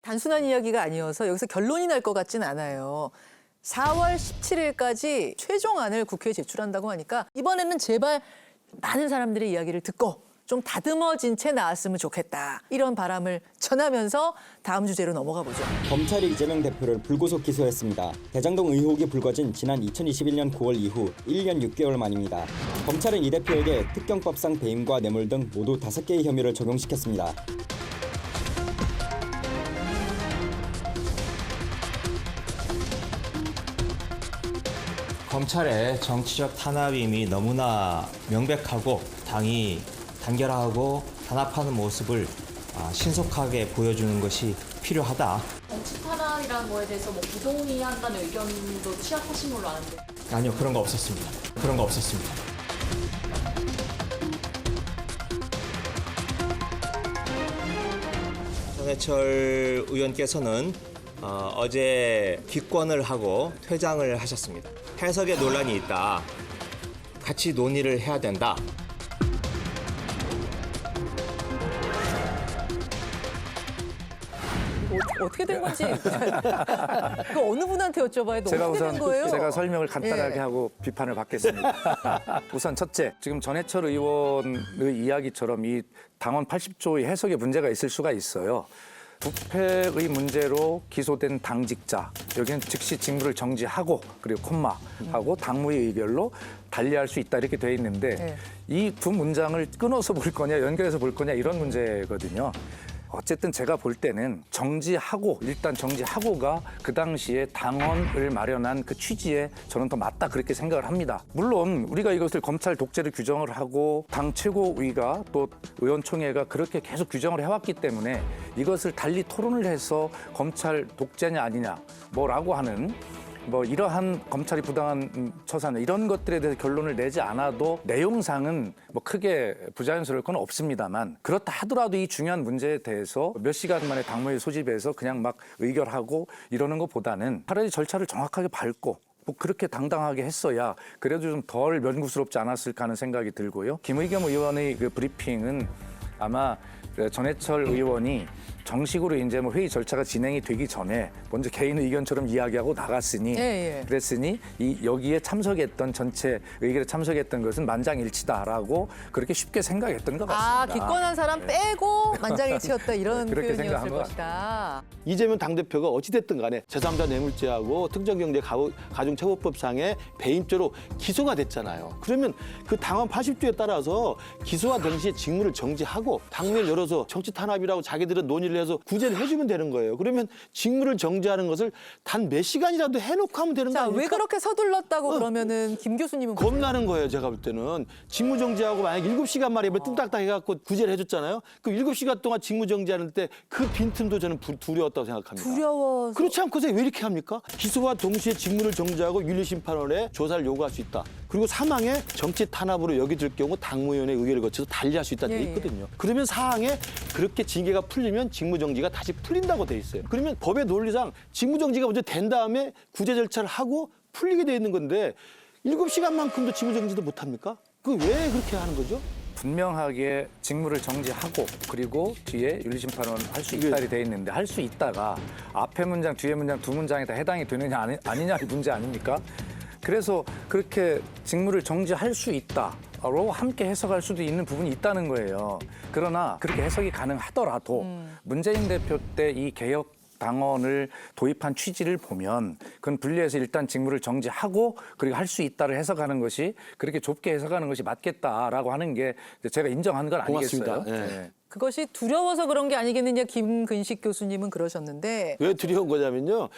단순한 이야기가 아니어서 여기서 결론이 날 것 같진 않아요. 4월 17일까지 최종안을 국회에 제출한다고 하니까 이번에는 제발 많은 사람들의 이야기를 듣고 좀 다듬어진 채 나왔으면 좋겠다. 이런 바람을 전하면서 다음 주제로 넘어가 보죠. 검찰이 이재명 대표를 불구속 기소했습니다. 대장동 의혹이 불거진 지난 2021년 9월 이후 1년 6개월 만입니다. 검찰은 이 대표에게 특경법상 배임과 뇌물 등 모두 5개의 혐의를 적용시켰습니다. 검찰의 정치적 탄압임이 너무나 명백하고 당이 단결하고 단합하는 모습을 신속하게 보여주는 것이 필요하다. 정치 탄압이라는 거에 대해서 뭐 부동의한다는 의견도 취합하신 걸로 아는데. 아니요, 그런 거 없었습니다. 그런 거 없었습니다. 전해철 의원께서는 어제 기권을 하고 퇴장을 하셨습니다. 해석에 논란이 있다. 같이 논의를 해야 된다. 어떻게 된 건지 그 어느 분한테 여쭤봐야 돼. 제가 어떻게 된 거예요? 제가 설명을 간단하게 예. 하고 비판을 받겠습니다. 우선 첫째, 지금 전해철 의원의 이야기처럼 이 당원 80조의 해석에 문제가 있을 수가 있어요. 부패의 문제로 기소된 당직자, 여기는 즉시 직무를 정지하고 그리고 콤마하고 당무의 의결로 달리할 수 있다 이렇게 돼 있는데 이 두 문장을 끊어서 볼 거냐 연결해서 볼 거냐 이런 문제거든요. 어쨌든 제가 볼 때는 일단 정지하고가 그 당시에 당원을 마련한 그 취지에 저는 더 맞다 그렇게 생각을 합니다. 물론 우리가 이것을 검찰 독재를 규정을 하고 당 최고위가 또 의원총회가 그렇게 계속 규정을 해왔기 때문에 이것을 달리 토론을 해서 검찰 독재냐 아니냐 뭐라고 하는 이러한 검찰이 부당한 처사나 이런 것들에 대해서 결론을 내지 않아도 내용상은 크게 부자연스러울 건 없습니다만 그렇다 하더라도 이 중요한 문제에 대해서 몇 시간 만에 당무회 소집해서 그냥 막 의결하고 이러는 것보다는 차라리 절차를 정확하게 밟고 그렇게 당당하게 했어야 그래도 좀 덜 면구스럽지 않았을까 하는 생각이 들고요. 김의겸 의원의 그 브리핑은 아마 전해철 의원이 정식으로 이제 회의 절차가 진행이 되기 전에 먼저 개인 의견처럼 이야기하고 나갔으니 그랬으니 여기에 참석했던 전체 의결에 참석했던 것은 만장일치다라고 그렇게 쉽게 생각했던 것 같습니다. 기권한 사람 빼고 만장일치였다 이런 그렇게 표현이었을 생각한 것 것이다. 이재명 당대표가 어찌됐든 간에 제3자 뇌물죄하고 특정경제가중처벌법상의 배임죄로 기소가 됐잖아요. 그러면 그 당원 80조에 따라서 기소와 동시에 직무를 정지하고 당무를 열어서 정치 탄압이라고 자기들은 논의를 해서 구제를 해주면 되는 거예요. 그러면 직무를 정지하는 것을 단 몇 시간이라도 해놓고 하면 되는 거 아닙니까? 왜 그렇게 서둘렀다고 그러면은 김 교수님은 겁나는 거예요. 제가 볼 때는 직무 정지하고 만약에 7시간 만에 뚝딱딱 해갖고 구제를 해줬잖아요. 그 7시간 동안 직무 정지하는 때 그 빈틈도 저는 두려웠다고 생각합니다. 두려워서. 그렇지 않고서 왜 이렇게 합니까? 기소와 동시에 직무를 정지하고 윤리심판원에 조사를 요구할 수 있다. 그리고 사망에 정치 탄압으로 여겨질 경우 당무위원회 의결을 거쳐서 달리할 수 있다는 데 있거든요. 그러면 사항에 그렇게 징계가 풀리면 직무정지가 다시 풀린다고 돼 있어요. 그러면 법의 논리상 직무정지가 먼저 된 다음에 구제 절차를 하고 풀리게 돼 있는 건데 7시간만큼도 직무정지도 못합니까? 그 왜 그렇게 하는 거죠? 분명하게 직무를 정지하고 그리고 뒤에 윤리심판원 할 수 있다리 돼 있는데 할 수 있다가 앞에 문장 뒤에 문장 두 문장에 다 해당이 되느냐 아니냐의 문제 아닙니까? 그래서 그렇게 직무를 정지할 수 있다로 함께 해석할 수도 있는 부분이 있다는 거예요. 그러나 그렇게 해석이 가능하더라도 문재인 대표 때 이 개혁 당원을 도입한 취지를 보면 그건 분리해서 일단 직무를 정지하고 그리고 할 수 있다를 해석하는 것이 그렇게 좁게 해석하는 것이 맞겠다라고 하는 게 제가 인정하는 건 아니겠어요? 고맙습니다. 네. 그것이 두려워서 그런 게 아니겠느냐 김근식 교수님은 그러셨는데 왜 두려운 거냐면요.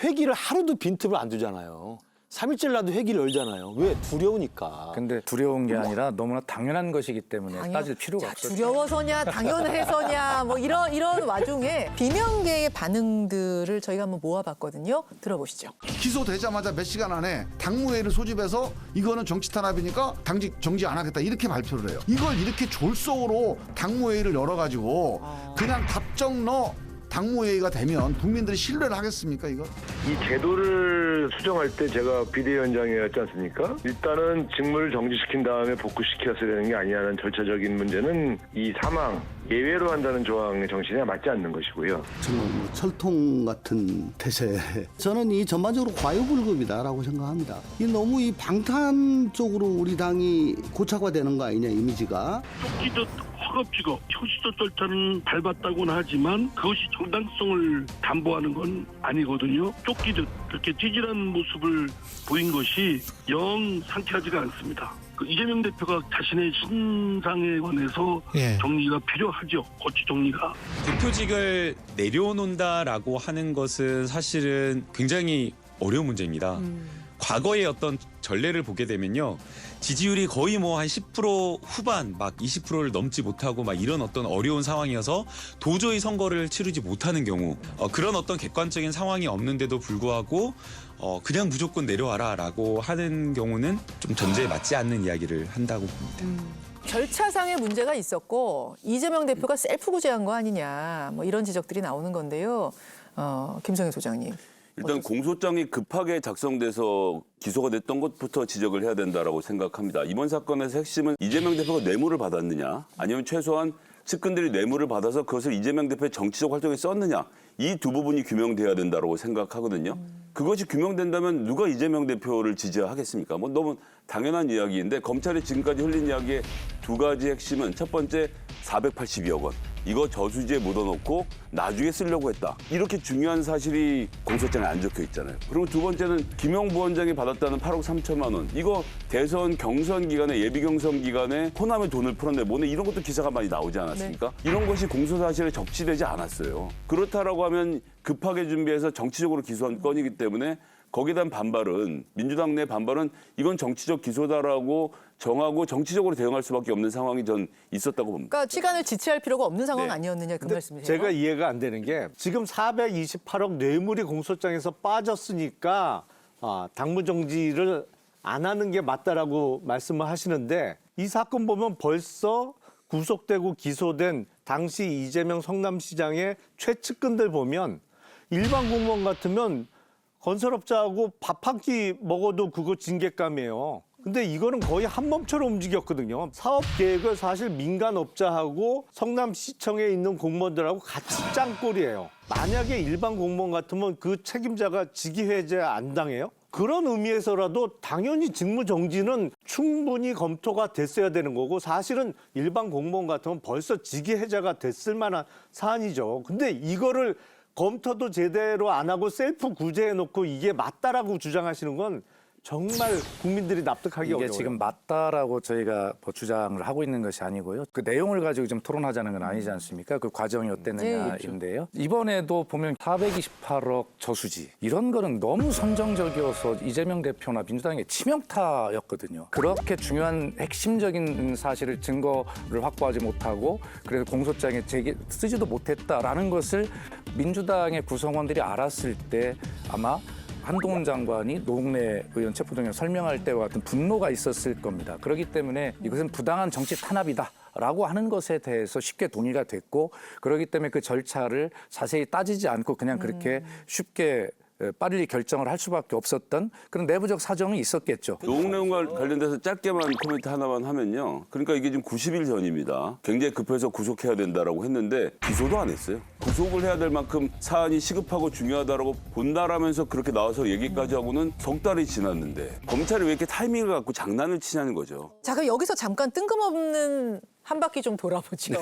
회기를 하루도 빈틈을 안 두잖아요. 3일째 나도 회기를 열잖아요. 왜? 두려우니까. 근데 두려운 게 아니라 너무나 당연한 것이기 때문에 따질 필요가 없어요. 두려워서냐 당연해서냐 이런 와중에 비명계의 반응들을 저희가 한번 모아봤거든요. 들어보시죠. 기소되자마자 몇 시간 안에 당무회의를 소집해서 이거는 정치 탄압이니까 당직 정지 안 하겠다 이렇게 발표를 해요. 이걸 이렇게 졸속으로 당무회의를 열어가지고 그냥 답정 당무회의가 되면 국민들이 신뢰를 하겠습니까 이거? 이 제도를 인사를 수정할 때 제가 비대위원장이었지 않습니까? 일단은 직무를 정지시킨 다음에 복구시켰어야 되는 게 아니냐는 절차적인 문제는 이 사망, 예외로 한다는 조항의 정신에 맞지 않는 것이고요. 정말 철통 같은 태세. 저는 이 전반적으로 과유불급이다라고 생각합니다. 이 너무 이 방탄 쪽으로 우리 당이 고착화되는 거 아니냐, 이미지가. 쫓기듯 허겁지겁 형식적 절차는 밟았다고는 하지만 그것이 정당성을 담보하는 건 아니거든요. 쫓기듯 그렇게 찌질한 모습을 보인 것이 영 상쾌하지가 않습니다. 이재명 대표가 자신의 신상에 관해서 정리가 필요하죠. 거치 정리가. 대표직을 내려놓는다라고 하는 것은 사실은 굉장히 어려운 문제입니다. 과거의 어떤 전례를 보게 되면요. 지지율이 거의 뭐 한 10% 후반 막 20%를 넘지 못하고 막 이런 어떤 어려운 상황이어서 도저히 선거를 치르지 못하는 경우 그런 어떤 객관적인 상황이 없는데도 불구하고 그냥 무조건 내려와라라고 하는 경우는 좀 전제에 맞지 않는 이야기를 한다고 봅니다. 절차상의 문제가 있었고 이재명 대표가 셀프 구제한 거 아니냐 뭐 이런 지적들이 나오는 건데요. 김성희 소장님. 일단 공소장이 급하게 작성돼서 기소가 됐던 것부터 지적을 해야 된다라고 생각합니다. 이번 사건에서 핵심은 이재명 대표가 뇌물을 받았느냐 아니면 최소한 측근들이 뇌물을 받아서 그것을 이재명 대표의 정치적 활동에 썼느냐 이 두 부분이 규명돼야 된다고 생각하거든요. 그것이 규명된다면 누가 이재명 대표를 지지하겠습니까? 뭐 너무 당연한 이야기인데 검찰이 지금까지 흘린 이야기의 두 가지 핵심은 첫 번째 482억 원. 이거 저수지에 묻어놓고 나중에 쓰려고 했다. 이렇게 중요한 사실이 공소장에 안 적혀 있잖아요. 그리고 두 번째는 김용 부원장이 받았다는 8억 3천만 원. 이거 대선 경선 기간에 예비 경선 기간에 호남의 돈을 풀었네 뭐네 이런 것도 기사가 많이 나오지 않았습니까? 네. 이런 것이 공소사실에 적시되지 않았어요. 그렇다라고 하면 급하게 준비해서 정치적으로 기소한 건이기 때문에 거기에 대한 반발은 민주당 내 반발은 이건 정치적 기소다라고 정하고 정치적으로 대응할 수밖에 없는 상황이 전 있었다고 봅니다. 그러니까 시간을 지체할 필요가 없는 상황 아니었느냐 그 말씀이세요? 제가 이해가 안 되는 게 지금 428억 뇌물이 공소장에서 빠졌으니까 당무 정지를 안 하는 게 맞다라고 말씀을 하시는데 이 사건 보면 벌써 구속되고 기소된 당시 이재명 성남시장의 최측근들 보면 일반 공무원 같으면 건설업자하고 밥 한 끼 먹어도 그거 징계감이에요. 근데 이거는 거의 한 몸처럼 움직였거든요. 사업 계획을 사실 민간업자하고 성남시청에 있는 공무원들하고 같이 짠 꼴이에요. 만약에 일반 공무원 같으면 그 책임자가 직위해제 안 당해요? 그런 의미에서라도 당연히 직무정지는 충분히 검토가 됐어야 되는 거고 사실은 일반 공무원 같으면 벌써 직위해제가 됐을 만한 사안이죠. 근데 이거를 검토도 제대로 안 하고 셀프 구제해놓고 이게 맞다라고 주장하시는 건 정말 국민들이 납득하기 어려워요. 이게 지금 맞다라고 저희가 뭐 주장을 하고 있는 것이 아니고요. 그 내용을 가지고 좀 토론하자는 건 아니지 않습니까? 그 과정이 어땠느냐인데요. 이번에도 보면 428억 저수지 이런 거는 너무 선정적이어서 이재명 대표나 민주당의 치명타였거든요. 그렇게 중요한 핵심적인 사실을 증거를 확보하지 못하고 그래서 공소장에 쓰지도 못했다라는 것을 민주당의 구성원들이 알았을 때 아마 한동훈 장관이 노웅래 의원 체포동의안 설명할 때와 같은 분노가 있었을 겁니다. 그렇기 때문에 이것은 부당한 정치 탄압이다라고 하는 것에 대해서 쉽게 동의가 됐고 그렇기 때문에 그 절차를 자세히 따지지 않고 그냥 그렇게 쉽게 빨리 결정을 할 수밖에 없었던 그런 내부적 사정이 있었겠죠. 노웅래 의원과 관련돼서 짧게만 코멘트 하나만 하면요. 그러니까 이게 지금 90일 전입니다. 굉장히 급해서 구속해야 된다라고 했는데 기소도 안 했어요. 구속을 해야 될 만큼 사안이 시급하고 중요하다라고 본다라면서 그렇게 나와서 얘기까지 하고는 석 달이 지났는데 검찰이 왜 이렇게 타이밍을 갖고 장난을 치냐는 거죠. 자, 그럼 여기서 잠깐 뜬금없는 한 바퀴 좀 돌아보죠.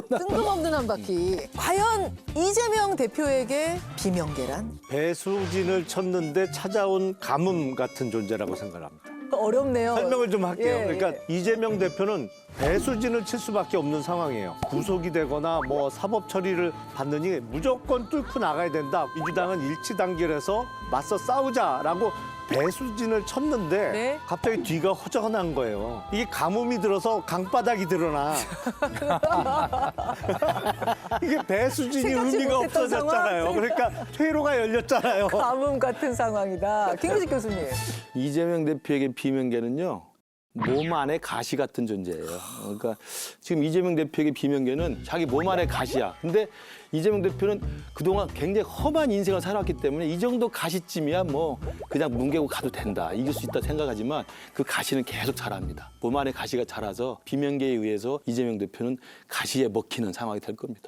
뜬금없는 한 바퀴. 과연 이재명 대표에게 비명계란? 배수진을 쳤는데 찾아온 가뭄 같은 존재라고 생각합니다. 어렵네요. 설명을 좀 할게요. 예. 그러니까 이재명 대표는 배수진을 칠 수밖에 없는 상황이에요. 구속이 되거나 뭐 사법 처리를 받느니 무조건 뚫고 나가야 된다. 민주당은 일치단결해서 맞서 싸우자라고 배수진을 쳤는데 네. 갑자기 뒤가 허전한 거예요. 이게 가뭄이 들어서 강바닥이 드러나. 이게 배수진이 생각지 의미가 못했던 없어졌잖아요. 상황. 그러니까 퇴로가 열렸잖아요. 가뭄 같은 상황이다. 김구식 교수님. 이재명 대표에게 비명계는요. 몸 안에 가시 같은 존재예요. 그러니까 지금 이재명 대표에게 비명계는 자기 몸 안에 가시야. 근데 이재명 대표는 그동안 굉장히 험한 인생을 살았기 때문에 이 정도 가시쯤이야 뭐 그냥 뭉개고 가도 된다. 이길 수 있다 생각하지만 그 가시는 계속 자랍니다. 몸 안에 가시가 자라서 비명계에 의해서 이재명 대표는 가시에 먹히는 상황이 될 겁니다.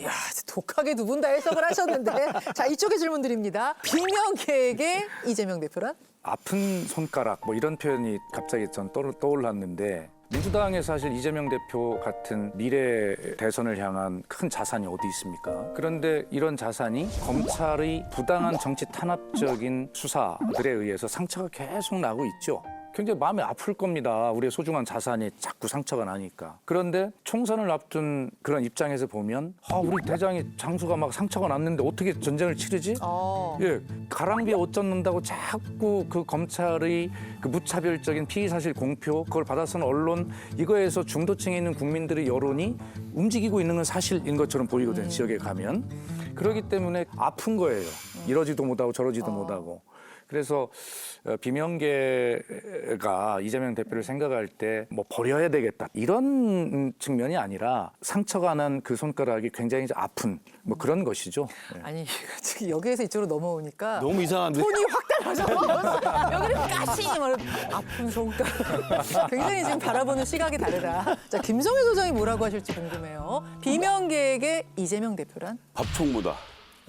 야, 독하게 두 분 다 해석을 하셨는데 자, 이쪽에 질문 드립니다. 비명계에게 이재명 대표란? 아픈 손가락 뭐 이런 표현이 갑자기 전 떠올랐는데 민주당에 사실 이재명 대표 같은 미래 대선을 향한 큰 자산이 어디 있습니까? 그런데 이런 자산이 검찰의 부당한 정치 탄압적인 수사들에 의해서 상처가 계속 나고 있죠. 굉장히 마음이 아플 겁니다. 우리의 소중한 자산이 자꾸 상처가 나니까. 그런데 총선을 앞둔 그런 입장에서 보면 우리 대장이 장수가 막 상처가 났는데 어떻게 전쟁을 치르지? 예, 가랑비에 옷 젖는다고 자꾸 그 검찰의 그 무차별적인 피의사실 공표 그걸 받아서는 언론 이거에서 중도층에 있는 국민들의 여론이 움직이고 있는 건 사실인 것처럼 보이거든요. 지역에 가면. 그렇기 때문에 아픈 거예요. 이러지도 못하고 저러지도 못하고. 그래서 비명계가 이재명 대표를 생각할 때 뭐 버려야 되겠다 이런 측면이 아니라 상처가 난 그 손가락이 굉장히 아픈 뭐 그런 것이죠. 네. 아니 지금 여기에서 이쪽으로 넘어오니까 너무 이상한데? 톤이 확 달라져. 여기는 가시 막 아픈 손가락. 굉장히 지금 바라보는 시각이 다르다. 자, 김성회 소장이 뭐라고 하실지 궁금해요. 비명계에게 이재명 대표란? 밥총무다.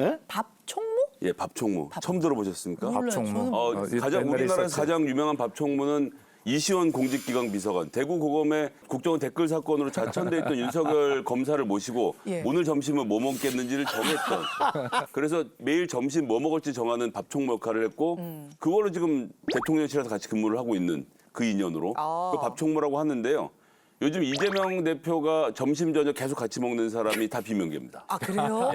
예? 밥총무? 예, 밥총무. 처음 들어보셨습니까? 몰라요. 밥총무. 저는 가장 옛날에 우리나라에서 있었죠. 가장 유명한 밥총무는 이시원 공직기강 비서관, 대구고검의 국정원 댓글 사건으로 좌천돼 있던 윤석열 검사를 모시고 예. 오늘 점심은 뭐 먹겠는지를 정했던. 그래서 매일 점심 뭐 먹을지 정하는 밥총무 역할을 했고 그걸로 지금 대통령실에서 같이 근무를 하고 있는 그 인연으로 그 밥총무라고 하는데요. 요즘 이재명 대표가 점심 저녁 계속 같이 먹는 사람이 다 비명계입니다. 아, 그래요?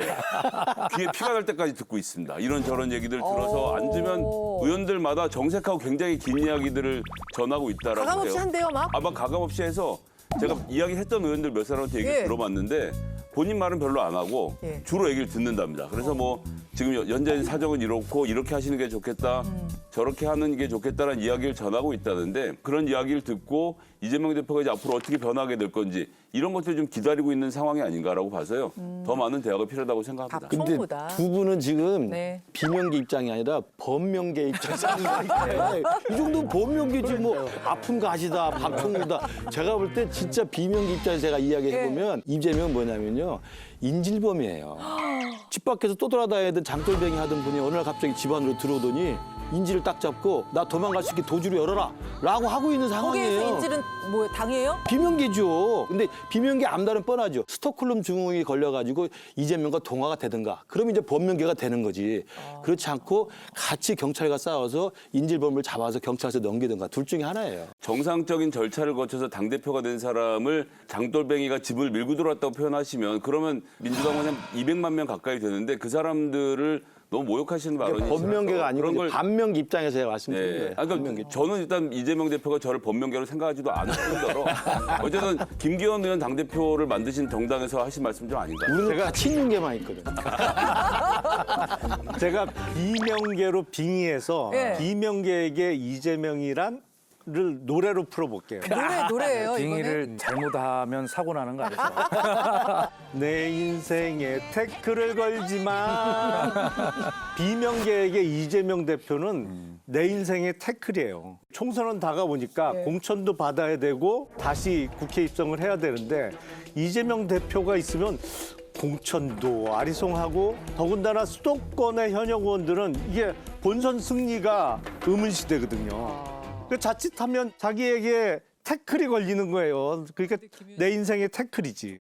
귀에 피가 날 때까지 듣고 있습니다. 이런저런 얘기들 들어서 앉으면 의원들마다 정색하고 굉장히 긴 이야기들을 전하고 있다라고 가감 없이 해요. 한대요, 막? 아마 가감 없이 해서 제가 이야기했던 의원들 몇 사람한테 얘기를 예. 들어봤는데 본인 말은 별로 안 하고 예. 주로 얘기를 듣는답니다. 그래서 뭐 지금 연재인 사정은 이렇고 이렇게 하시는 게 좋겠다, 저렇게 하는 게 좋겠다는 이야기를 전하고 있다는데 그런 이야기를 듣고 이재명 대표가 이제 앞으로 어떻게 변하게 될 건지 이런 것들 좀 기다리고 있는 상황이 아닌가라고 봐서요. 더 많은 대화가 필요하다고 생각합니다. 밥 근데 총무다. 두 분은 지금 네. 비명계 입장이 아니라 범명계 입장이에요. 이 정도는 범명계지 뭐 아픈 가시다, 밥총무다. 제가 볼 때 진짜 비명계 입장에서 제가 이야기해보면 이재명은 뭐냐면요. 인질범이에요. 집 밖에서 떠돌아다니던 장돌뱅이 하던 분이 어느 날 갑자기 집 안으로 들어오더니 인질을 딱 잡고 나 도망갈 수 있게 도주를 열어라 라고 하고 있는 상황이에요. 거기에서 인질은 뭐 당해요? 비명계죠. 근데 비명계 암달은 뻔하죠. 스톡홀름 증후군이 걸려가지고 이재명과 동화가 되든가. 그럼 이제 범명계가 되는 거지. 그렇지 않고 같이 경찰과 싸워서 인질범을 잡아서 경찰서 넘기든가. 둘 중에 하나예요. 정상적인 절차를 거쳐서 당대표가 된 사람을 장돌뱅이가 집을 밀고 들어왔다고 표현하시면 그러면 민주당은 한 200만 명 가까이 되는데 그 사람들을 너무 모욕하시는 발언이 범명계가 아니고 그런 이제 걸 반명계 입장에서 제가 말씀드린 네. 거예요. 그러니까 반명계. 저는 일단 이재명 대표가 저를 범명계로 생각하지도 않을 뿐더러 어쨌든 김기현 의원 당대표를 만드신 정당에서 하신 말씀 좀 아닌가요? 우리는 다 친윤계만 있거든. 제가 비명계로 빙의해서 예. 비명계에게 이재명이란 를 노래로 풀어볼게요. 노래예요, 빙의를 이거는. 잘못하면 사고 나는 거 아니죠? 내 인생에 태클을 걸지만 비명계에게 이재명 대표는 내 인생의 태클이에요. 총선은 다가오니까 네. 공천도 받아야 되고 다시 국회 입성을 해야 되는데 이재명 대표가 있으면 공천도 아리송하고 더군다나 수도권의 현역 의원들은 이게 본선 승리가 의문시되거든요. 자칫하면 자기에게 태클이 걸리는 거예요. 그러니까 내 인생의 태클이지.